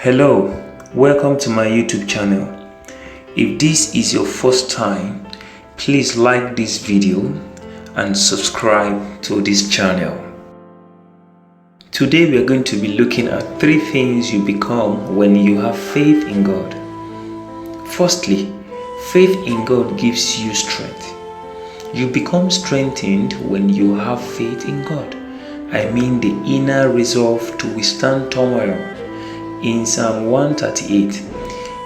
Hello, welcome to my YouTube channel. If this is your first time, please like this video and subscribe to this channel. Today we are going to be looking at 3 things you become when you have faith in God. Firstly, faith in God gives you strength. You become strengthened when you have faith in God. I mean the inner resolve to withstand turmoil. In Psalm 138,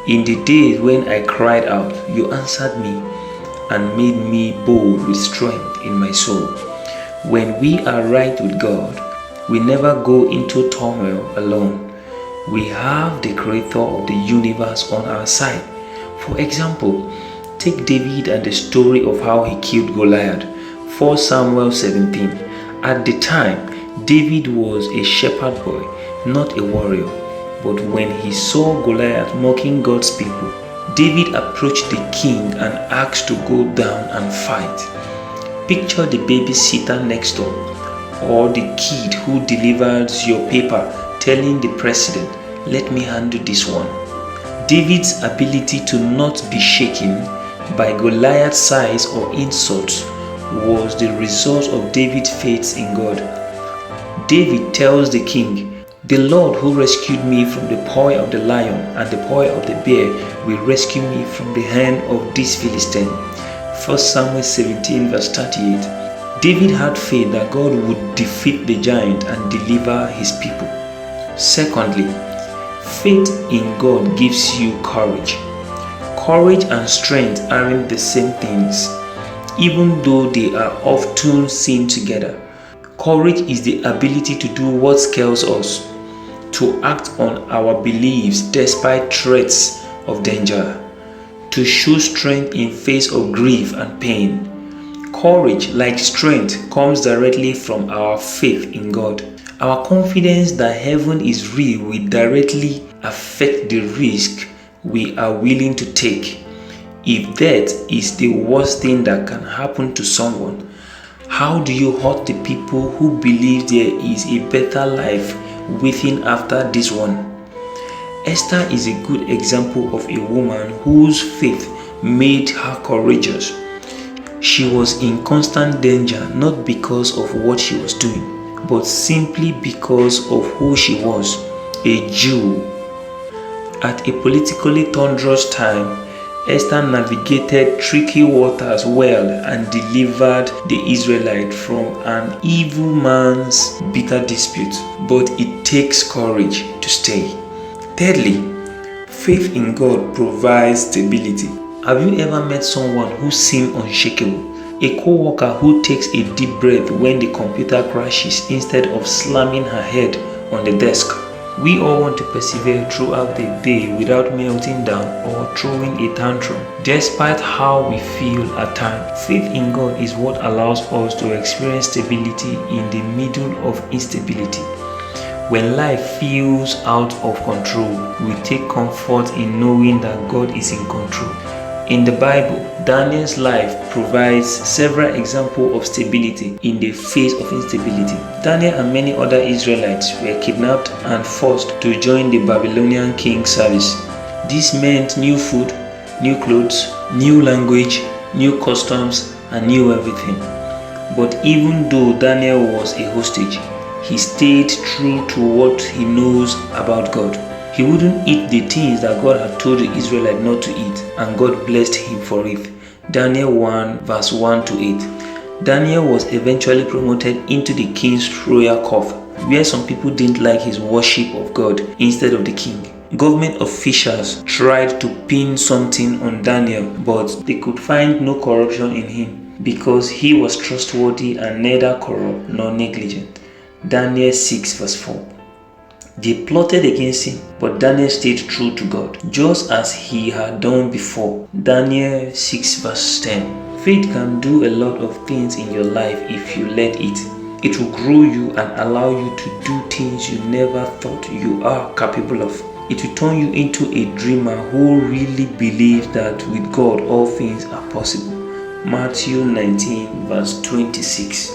in the days when I cried out, you answered me and made me bold with strength in my soul. When we are right with God, we never go into turmoil alone. We have the creator of the universe on our side. For example, take David and the story of how he killed Goliath. 1 Samuel 17. At the time, David was a shepherd boy, not a warrior. But when he saw Goliath mocking God's people, David approached the king and asked to go down and fight. Picture the babysitter next door, or the kid who delivers your paper telling the president, "Let me handle this one." David's ability to not be shaken by Goliath's size or insults was the result of David's faith in God. David tells the king, "The Lord who rescued me from the paw of the lion and the paw of the bear will rescue me from the hand of this Philistine." 1 Samuel 17 verse 38. David had faith that God would defeat the giant and deliver his people. Secondly, faith in God gives you courage. Courage and strength aren't the same things, even though they are often seen together. Courage is the ability to do what scares us, to act on our beliefs despite threats of danger, to show strength in face of grief and pain. Courage, like strength, comes directly from our faith in God. Our confidence that heaven is real will directly affect the risk we are willing to take. If death is the worst thing that can happen to someone, how do you hurt the people who believe there is a better life waiting after this one? Esther is a good example of a woman whose faith made her courageous. She was in constant danger not because of what she was doing, but simply because of who she was, a Jew. At a politically thunderous time, Esther navigated tricky waters well and delivered the Israelites from an evil man's bitter dispute. But it takes courage to stay. Thirdly, faith in God provides stability. Have you ever met someone who seemed unshakable? A co-worker who takes a deep breath when the computer crashes instead of slamming her head on the desk. We all want to persevere throughout the day without melting down or throwing a tantrum, despite how we feel at times. Faith in God is what allows us to experience stability in the middle of instability. When life feels out of control, we take comfort in knowing that God is in control. In the Bible, Daniel's life provides several examples of stability in the face of instability. Daniel and many other Israelites were kidnapped and forced to join the Babylonian king's service. This meant new food, new clothes, new language, new customs, and new everything. But even though Daniel was a hostage, he stayed true to what he knows about God. He wouldn't eat the things that God had told the Israelites not to eat, and God blessed him for it. Daniel 1 verse 1 to 8. Daniel was eventually promoted into the king's royal court, where some people didn't like his worship of God instead of the king. Government officials tried to pin something on Daniel, but they could find no corruption in him because he was trustworthy and neither corrupt nor negligent. Daniel 6 verse 4. They plotted against him, but Daniel stayed true to God, just as he had done before. Daniel 6 verse 10. Faith can do a lot of things in your life if you let it. It will grow you and allow you to do things you never thought you are capable of. It will turn you into a dreamer who really believes that with God all things are possible. Matthew 19 verse 26.